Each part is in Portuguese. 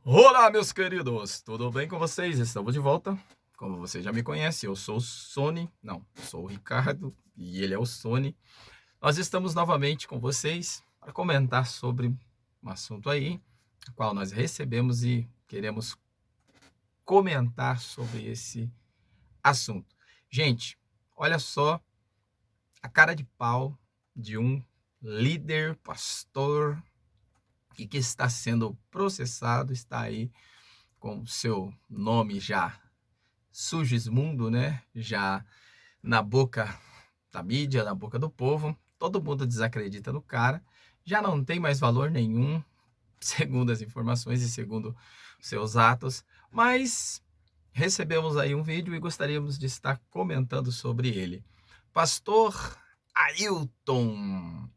Olá, meus queridos, tudo bem com vocês? Estamos de volta. Como você já me conhece, eu sou o Sony, não, eu sou o Ricardo e ele é o Sony. Nós estamos novamente com vocês para comentar sobre um assunto aí, o qual nós recebemos e queremos comentar sobre esse assunto. Gente, olha só a cara de pau de um líder, pastor, e que está sendo processado, está aí com o seu nome já sujo-esmundo, né? Já na boca da mídia, na boca do povo. Todo mundo desacredita no cara. Já não tem mais valor nenhum, segundo as informações e segundo seus atos. Mas recebemos aí um vídeo e gostaríamos de estar comentando sobre ele. Pastor Ailton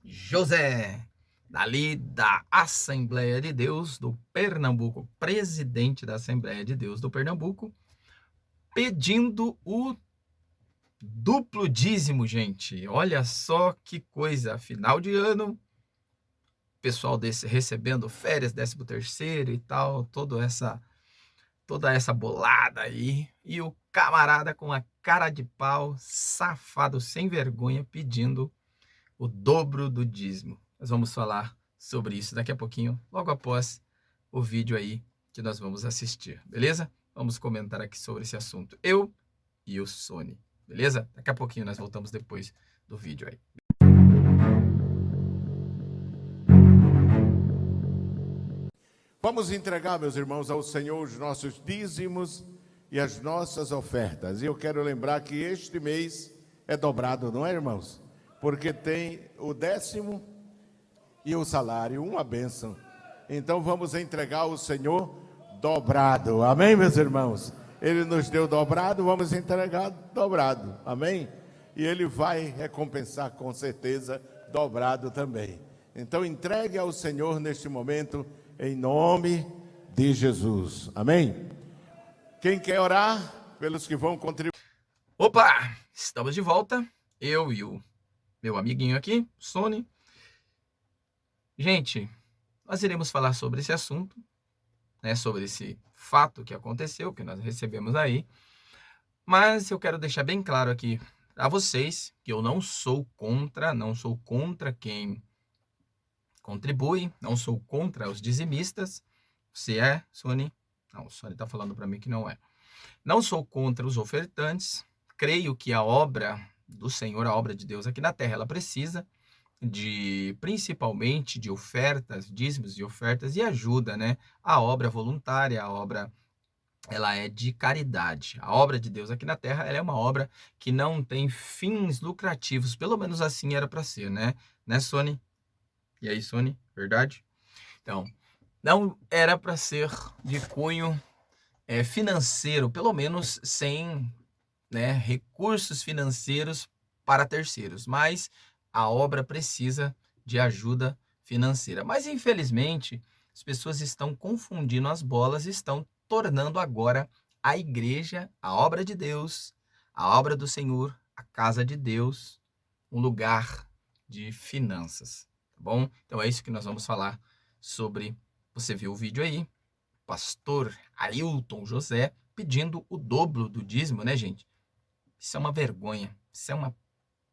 José, dali da Assembleia de Deus do Pernambuco, presidente da Assembleia de Deus do Pernambuco, pedindo o duplo dízimo, gente. Olha só que coisa, final de ano, pessoal desse recebendo férias, 13º e tal, toda essa bolada aí, e o camarada com a cara de pau, safado, sem vergonha, pedindo o dobro do dízimo. Nós vamos falar sobre isso daqui a pouquinho, logo após o vídeo aí que nós vamos assistir, beleza? Vamos comentar aqui sobre esse assunto. Eu e o Sony, beleza? Daqui a pouquinho nós voltamos depois do vídeo aí. Vamos entregar, meus irmãos, ao Senhor os nossos dízimos e as nossas ofertas. E eu quero lembrar que este mês é dobrado, não é, irmãos? Porque tem o 10º e o salário, uma bênção. Então vamos entregar ao Senhor dobrado. Amém, meus irmãos? Ele nos deu dobrado, vamos entregar dobrado. Amém? E Ele vai recompensar com certeza dobrado também. Então entregue ao Senhor neste momento, em nome de Jesus. Amém? Quem quer orar pelos que vão contribuir? Opa! Estamos de volta. Eu e o meu amiguinho aqui, Sony. Gente, nós iremos falar sobre esse assunto, né, sobre esse fato que aconteceu, que nós recebemos aí. Mas eu quero deixar bem claro aqui a vocês que eu não sou contra quem contribui, não sou contra os dizimistas. Você é, Sony? Não, o Sony está falando para mim que não é. Não sou contra os ofertantes. Creio que a obra do Senhor, a obra de Deus aqui na terra, ela precisa principalmente de ofertas, dízimos e ofertas e ajuda, né? A obra voluntária, a obra, ela é de caridade. A obra de Deus aqui na terra, ela é uma obra que não tem fins lucrativos, pelo menos assim era para ser, né? Né, Sony? E aí, Sony? Verdade? Então, não era para ser de cunho financeiro, pelo menos sem, né, recursos financeiros para terceiros, mas a obra precisa de ajuda financeira. Mas, infelizmente, as pessoas estão confundindo as bolas e estão tornando agora a igreja, a obra de Deus, a obra do Senhor, a casa de Deus, um lugar de finanças, tá bom? Então é isso que nós vamos falar sobre. Você viu o vídeo aí, pastor Ailton José pedindo o dobro do dízimo, né, gente? Isso é uma vergonha, isso é uma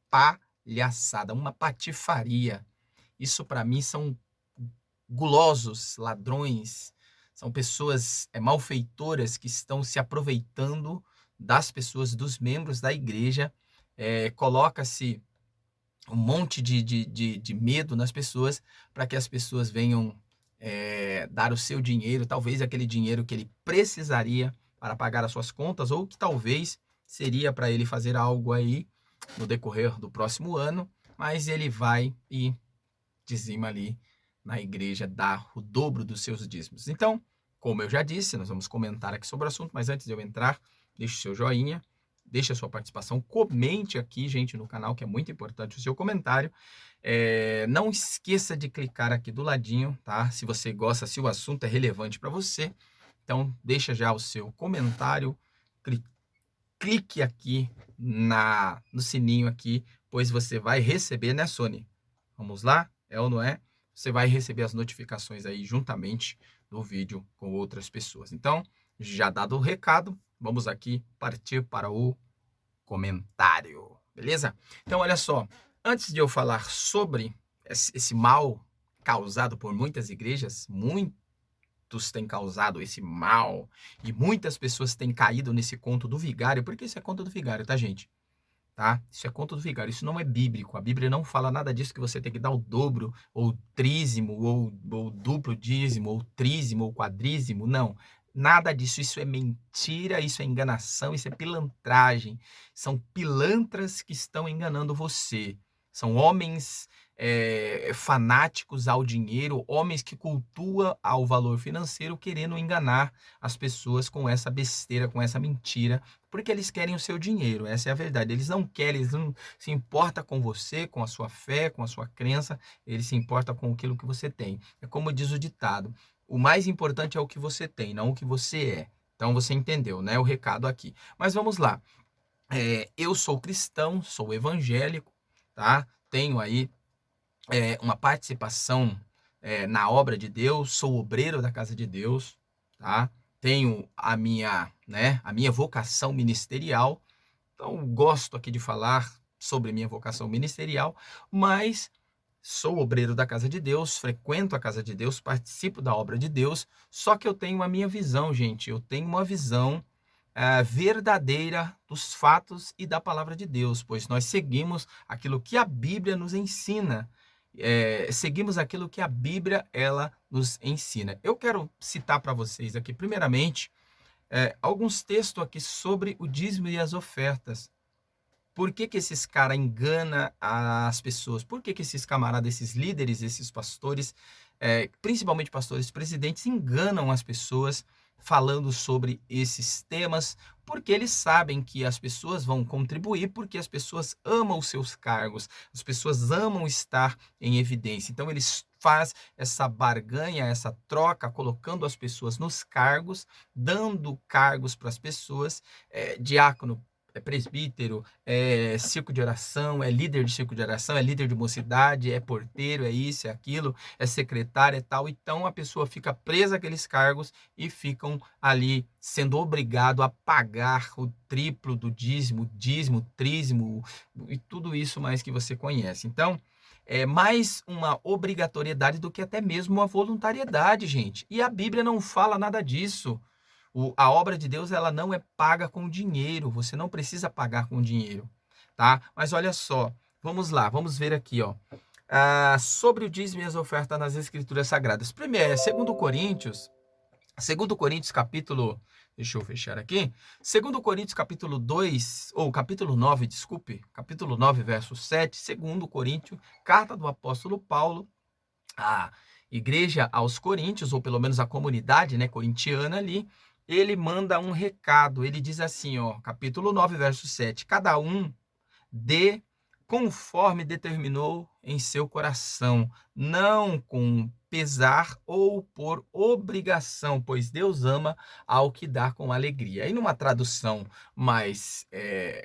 palhaçada, uma patifaria. Isso para mim são gulosos, ladrões, são pessoas malfeitoras que estão se aproveitando das pessoas, dos membros da igreja. Coloca-se um monte de medo nas pessoas para que as pessoas venham dar o seu dinheiro, talvez aquele dinheiro que ele precisaria para pagar as suas contas, ou que talvez seria para ele fazer algo aí no decorrer do próximo ano, mas ele vai e dizima ali na igreja, dá o dobro dos seus dízimos. Então, como eu já disse, nós vamos comentar aqui sobre o assunto, mas antes de eu entrar, deixe o seu joinha, deixe a sua participação, comente aqui, gente, no canal, que é muito importante o seu comentário. Não esqueça de clicar aqui do ladinho, tá? Se você gosta, se o assunto é relevante para você, então deixa já o seu comentário, clique aqui no sininho aqui, pois você vai receber, né, Sony? Vamos lá? É ou não é? Você vai receber as notificações aí juntamente do vídeo com outras pessoas. Então, já dado o recado, vamos aqui partir para o comentário, beleza? Então, olha só, antes de eu falar sobre esse mal causado por muitas igrejas, muitos têm causado esse mal e muitas pessoas têm caído nesse conto do vigário, porque isso é conto do vigário, tá, gente? Tá? Isso é conto do vigário, isso não é bíblico. A Bíblia não fala nada disso que você tem que dar o dobro, ou trízimo, ou duplo dízimo, ou trízimo, ou quadrízimo. Não. Nada disso. Isso é mentira, isso é enganação, isso é pilantragem. São pilantras que estão enganando você. São homens fanáticos ao dinheiro, homens que cultuam ao valor financeiro, querendo enganar as pessoas com essa besteira, com essa mentira, porque eles querem o seu dinheiro, essa é a verdade. Eles não querem, eles não se importam com você, com a sua fé, com a sua crença, eles se importam com aquilo que você tem. É como diz o ditado, o mais importante é o que você tem, não o que você é. Então você entendeu, né, o recado aqui. Mas vamos lá. Eu sou cristão, sou evangélico, tá? Tenho aí uma participação na obra de Deus, sou obreiro da casa de Deus, tá? Tenho a minha vocação ministerial, então gosto aqui de falar sobre minha vocação ministerial, mas sou obreiro da casa de Deus, frequento a casa de Deus, participo da obra de Deus, só que eu tenho a minha visão, gente, eu tenho uma visão verdadeira dos fatos e da palavra de Deus, pois nós seguimos aquilo que a Bíblia nos ensina. Seguimos aquilo que a Bíblia ela nos ensina. Eu quero citar para vocês aqui, primeiramente, alguns textos aqui sobre o dízimo e as ofertas. Por que esses caras enganam as pessoas? Por que esses camaradas, esses líderes, esses pastores, principalmente pastores presidentes, enganam as pessoas falando sobre esses temas? Porque eles sabem que as pessoas vão contribuir, porque as pessoas amam os seus cargos, as pessoas amam estar em evidência. Então, eles fazem essa barganha, essa troca, colocando as pessoas nos cargos, dando cargos para as pessoas, diácono, presbítero, círculo de oração, líder de círculo de oração, líder de mocidade, porteiro, isso, aquilo, secretário e tal. Então a pessoa fica presa àqueles cargos e ficam ali sendo obrigado a pagar o triplo do dízimo, trízimo e tudo isso mais que você conhece. Então, é mais uma obrigatoriedade do que até mesmo uma voluntariedade, gente. E a Bíblia não fala nada disso. A obra de Deus ela não é paga com dinheiro, você não precisa pagar com dinheiro, tá? Mas olha só, vamos lá, vamos ver aqui, ó, sobre o dízimo e as ofertas nas Escrituras Sagradas. Primeiro, 2 Coríntios capítulo, deixa eu fechar aqui, 2 Coríntios capítulo 2, ou capítulo 9, desculpe, capítulo 9, verso 7, 2 Coríntios, carta do apóstolo Paulo, a igreja aos Coríntios, ou pelo menos a comunidade, né, corintiana ali, ele manda um recado, ele diz assim, ó, capítulo 9, verso 7, cada um dê conforme determinou em seu coração, não com pesar ou por obrigação, pois Deus ama ao que dá com alegria. E numa tradução mais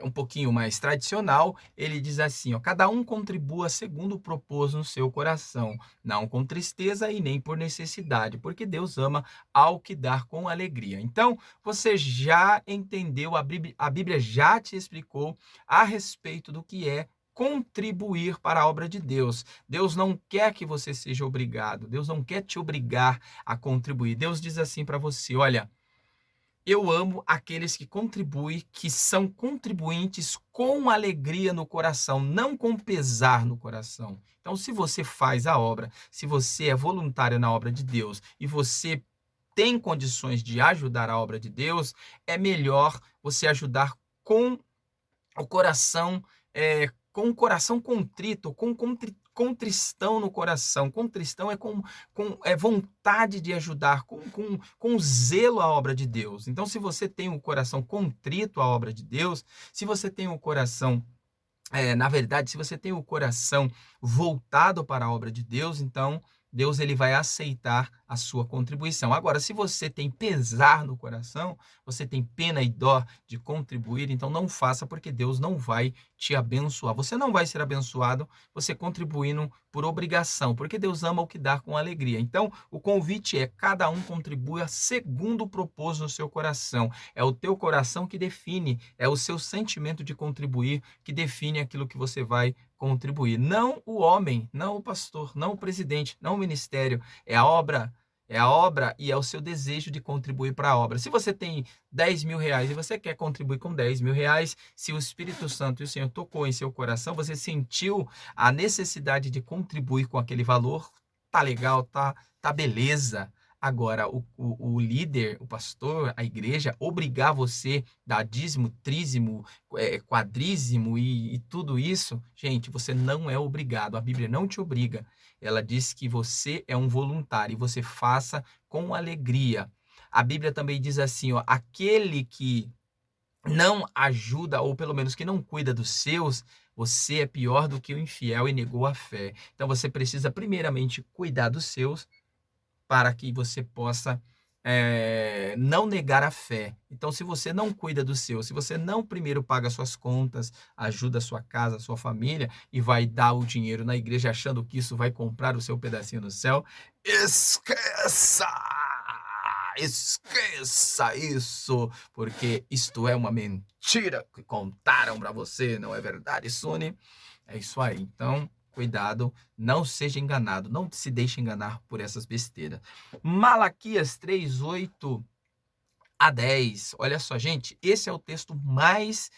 um pouquinho mais tradicional, ele diz assim, ó, cada um contribua segundo propôs no seu coração, não com tristeza e nem por necessidade, porque Deus ama ao que dá com alegria. Então, você já entendeu, a Bíblia já te explicou a respeito do que é contribuir para a obra de Deus. Deus não quer que você seja obrigado. Deus não quer te obrigar a contribuir. Deus diz assim para você, olha, eu amo aqueles que contribuem, que são contribuintes com alegria no coração, não com pesar no coração. Então, se você faz a obra, se você é voluntário na obra de Deus e você tem condições de ajudar a obra de Deus, é melhor você ajudar com o coração com o coração contrito, com contristão no coração. Contristão é com vontade de ajudar, com zelo à obra de Deus. Então, se você tem o coração contrito à obra de Deus, se você tem o coração, na verdade, se você tem o coração voltado para a obra de Deus, então Deus ele vai aceitar a sua contribuição. Agora, se você tem pesar no coração, você tem pena e dó de contribuir, então não faça, porque Deus não vai te abençoar. Você não vai ser abençoado você contribuindo por obrigação, porque Deus ama o que dá com alegria. Então, o convite é: cada um contribua segundo o propôs no seu coração. É o teu coração que define, é o seu sentimento de contribuir que define aquilo que você vai contribuir. Não o homem, não o pastor, não o presidente, não o ministério. É a obra e é o seu desejo de contribuir para a obra. Se você tem 10 mil reais e você quer contribuir com 10 mil reais, se o Espírito Santo e o Senhor tocou em seu coração, você sentiu a necessidade de contribuir com aquele valor, tá legal, tá beleza. Agora, o líder, o pastor, a igreja, obrigar você a dar dízimo, trízimo, quadrízimo e tudo isso, gente, você não é obrigado. A Bíblia não te obriga. Ela diz que você é um voluntário e você faça com alegria. A Bíblia também diz assim, ó, aquele que não ajuda, ou pelo menos que não cuida dos seus, você é pior do que o infiel e negou a fé. Então você precisa primeiramente cuidar dos seus, para que você possa não negar a fé. Então, se você não cuida do seu, se você não primeiro paga suas contas, ajuda a sua casa, a sua família, e vai dar o dinheiro na igreja achando que isso vai comprar o seu pedacinho no céu, esqueça! Esqueça isso, porque isto é uma mentira que contaram para você, não é verdade, Suni? É isso aí. Então, cuidado, não seja enganado, não se deixe enganar por essas besteiras. Malaquias 3:8-10. Olha só, gente, esse é o texto mais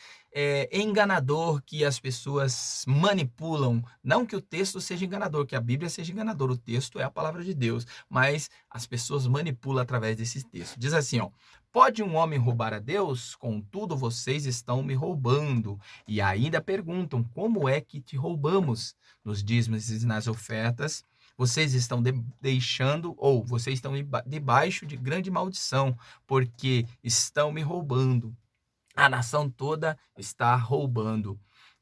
enganador que as pessoas manipulam. Não que o texto seja enganador, que a Bíblia seja enganadora. O texto é a palavra de Deus, mas as pessoas manipulam através desse texto. Diz assim, ó: pode um homem roubar a Deus? Contudo, vocês estão me roubando. E ainda perguntam: como é que te roubamos? Nos dízimos e nas ofertas. Vocês estão deixando, ou vocês estão debaixo de grande maldição, porque estão me roubando. A nação toda está roubando.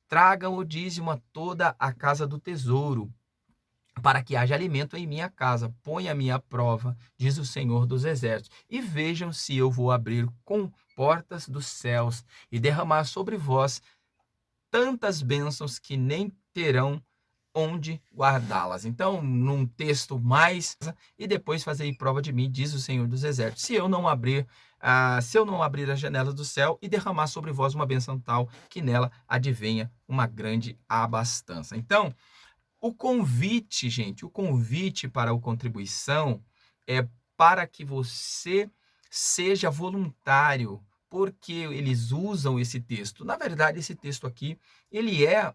Tragam o dízimo a toda a casa do tesouro, para que haja alimento em minha casa. Ponha-me à prova, diz o Senhor dos Exércitos, e vejam se eu vou abrir com portas dos céus e derramar sobre vós tantas bênçãos que nem terão onde guardá-las. Então, num texto mais, e depois fazei prova de mim, diz o Senhor dos Exércitos, se eu não abrir as janelas do céu e derramar sobre vós uma bênção tal que nela advenha uma grande abastança. Então, o convite, gente, o convite para a contribuição é para que você seja voluntário, porque eles usam esse texto. Na verdade, esse texto aqui, ele é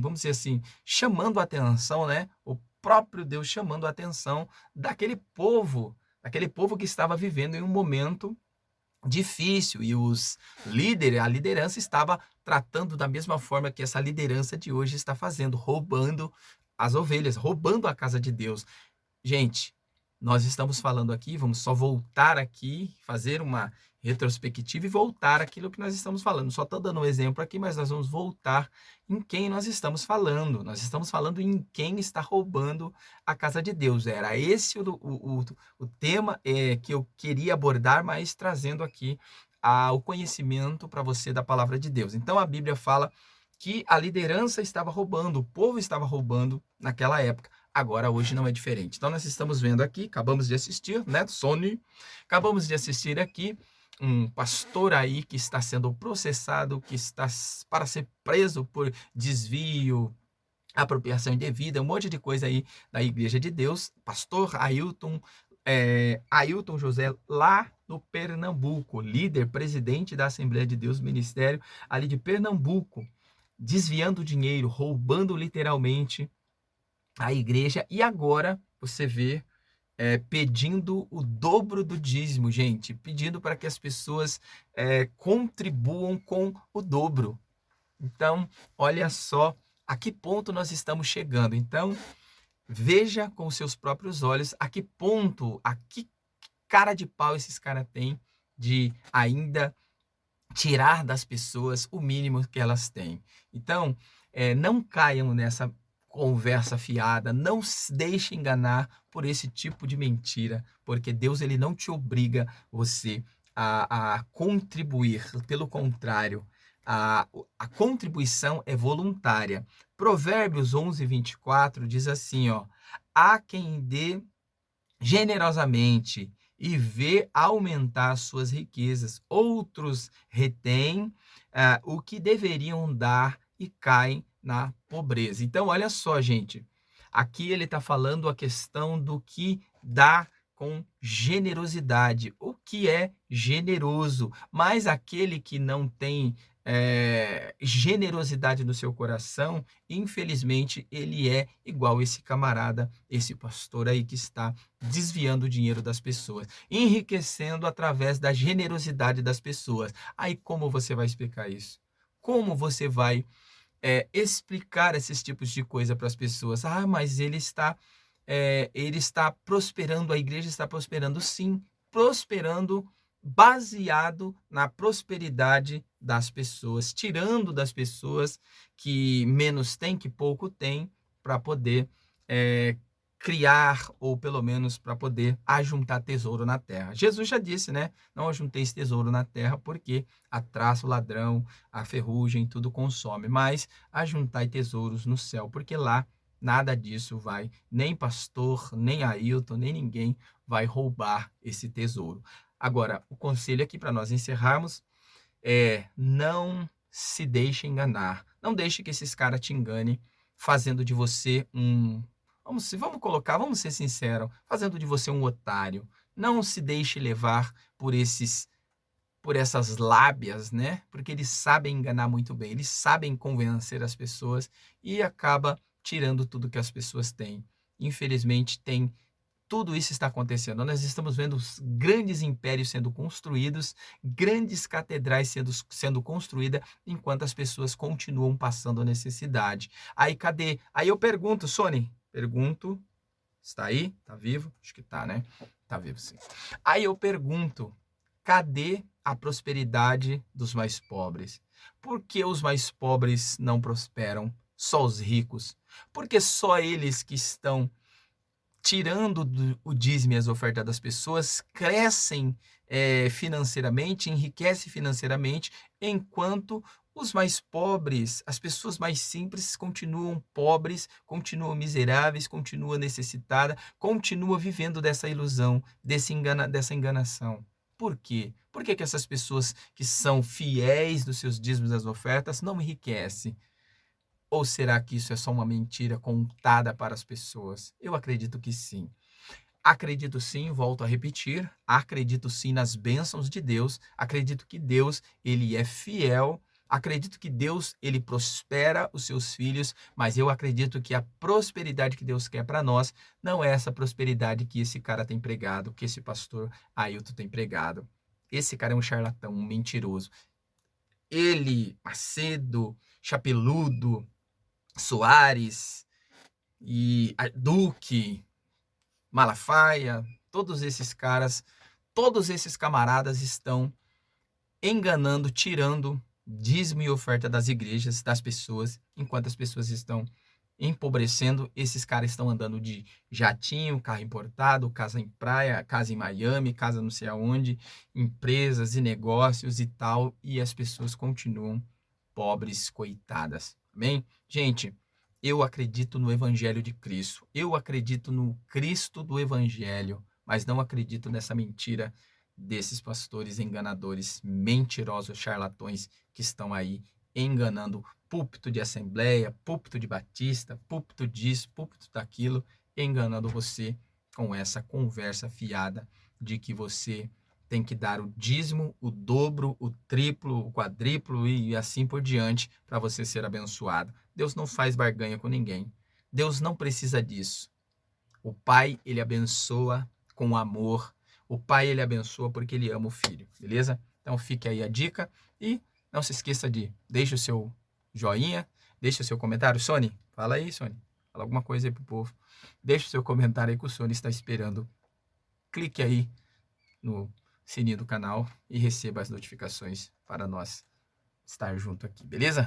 vamos dizer assim, chamando a atenção, né? O próprio Deus chamando a atenção daquele povo que estava vivendo em um momento difícil, e a liderança estava tratando da mesma forma que essa liderança de hoje está fazendo, roubando as ovelhas, roubando a casa de Deus. Gente, nós estamos falando aqui, vamos só voltar aqui, fazer uma retrospectiva e voltar aquilo que nós estamos falando. Só estou dando um exemplo aqui, mas nós vamos voltar em quem nós estamos falando. Nós estamos falando em quem está roubando a casa de Deus. Era esse o tema que eu queria abordar, mas trazendo aqui o conhecimento para você da palavra de Deus. Então, a Bíblia fala que a liderança estava roubando, o povo estava roubando naquela época. Agora, hoje não é diferente. Então, nós estamos vendo aqui, acabamos de assistir, né, Sony? Acabamos de assistir aqui um pastor aí que está sendo processado, que está para ser preso por desvio, apropriação indevida, um monte de coisa aí da Igreja de Deus. Pastor Ailton José, lá no Pernambuco, líder, presidente da Assembleia de Deus, ministério ali de Pernambuco, desviando dinheiro, roubando literalmente a igreja, e agora você vê pedindo o dobro do dízimo, gente, pedindo para que as pessoas contribuam com o dobro. Então, olha só a que ponto nós estamos chegando. Então, veja com os seus próprios olhos a que ponto, a que cara de pau esses caras têm de ainda tirar das pessoas o mínimo que elas têm. Então, não caiam nessa conversa fiada, não se deixe enganar por esse tipo de mentira, porque Deus ele não te obriga você a contribuir, pelo contrário, a contribuição é voluntária. Provérbios 11:24 diz assim, ó: há quem dê generosamente e vê aumentar suas riquezas. Outros retêm o que deveriam dar e caem na pobreza. Então, olha só, gente. Aqui ele está falando a questão do que dá com generosidade. O que é generoso? Mas aquele que não tem generosidade no seu coração, infelizmente, ele é igual esse camarada, esse pastor aí que está desviando o dinheiro das pessoas, enriquecendo através da generosidade das pessoas. Aí como você vai explicar isso? Como você vai explicar esses tipos de coisa para as pessoas? Ah, mas ele está prosperando, a igreja está prosperando, sim, prosperando baseado na prosperidade das pessoas, tirando das pessoas que menos têm, que pouco têm, para poder criar, ou pelo menos para poder ajuntar tesouro na terra. Jesus já disse, né? Não ajunteis tesouro na terra, porque a traça, o ladrão, a ferrugem, tudo consome. Mas ajuntai tesouros no céu, porque lá nada disso vai, nem pastor, nem Ailton, nem ninguém vai roubar esse tesouro. Agora, o conselho aqui para nós encerrarmos é: não se deixe enganar. Não deixe que esses caras te enganem, fazendo de você vamos ser sinceros, fazendo de você um otário. Não se deixe levar por essas lábias, né? Porque eles sabem enganar muito bem, eles sabem convencer as pessoas e acaba tirando tudo que as pessoas têm. Infelizmente, tudo isso está acontecendo. Nós estamos vendo os grandes impérios sendo construídos, grandes catedrais sendo construídas, enquanto as pessoas continuam passando necessidade. Aí cadê? Aí eu pergunto, Sony, está aí? Tá vivo? Acho que tá, né? Tá vivo, sim. Aí eu pergunto, cadê a prosperidade dos mais pobres? Por que os mais pobres não prosperam? Só os ricos? Porque só eles que estão tirando o dízimo e as ofertas das pessoas, crescem financeiramente, enriquecem financeiramente, enquanto os mais pobres, as pessoas mais simples, continuam pobres, continuam miseráveis, continuam necessitadas, continuam vivendo dessa ilusão, dessa enganação. Por quê? Por que essas pessoas que são fiéis nos seus dízimos e das ofertas não enriquecem? Ou será que isso é só uma mentira contada para as pessoas? Eu acredito que sim. Acredito sim, volto a repetir, acredito sim nas bênçãos de Deus, acredito que Deus, ele é fiel, acredito que Deus, ele prospera os seus filhos, mas eu acredito que a prosperidade que Deus quer para nós não é essa prosperidade que esse cara tem pregado, que esse pastor Ailton tem pregado. Esse cara é um charlatão, um mentiroso. Ele, Macedo, Chapeludo, Soares e Duque, Malafaia, todos esses caras, todos esses camaradas estão enganando, tirando dízimo e oferta das igrejas, das pessoas, enquanto as pessoas estão empobrecendo. Esses caras estão andando de jatinho, carro importado, casa em praia, casa em Miami, casa não sei aonde, empresas e negócios e tal, e as pessoas continuam pobres, coitadas. Amém? Gente, eu acredito no Evangelho de Cristo. Eu acredito no Cristo do Evangelho, mas não acredito nessa mentira desses pastores enganadores, mentirosos, charlatões que estão aí enganando púlpito de assembleia, púlpito de batista, púlpito disso, púlpito daquilo, enganando você com essa conversa fiada de que você tem que dar o dízimo, o dobro, o triplo, o quadriplo e assim por diante para você ser abençoado. Deus não faz barganha com ninguém. Deus não precisa disso. O Pai, ele abençoa com amor. O Pai, ele abençoa porque ele ama o Filho, beleza? Então fique aí a dica e não se esqueça de deixar o seu joinha, deixa o seu comentário. Sony, fala aí, Sony. Fala alguma coisa aí pro povo. Deixa o seu comentário aí que o Sony está esperando. Clique aí no sininho do canal e receba as notificações para nós estar junto aqui, beleza?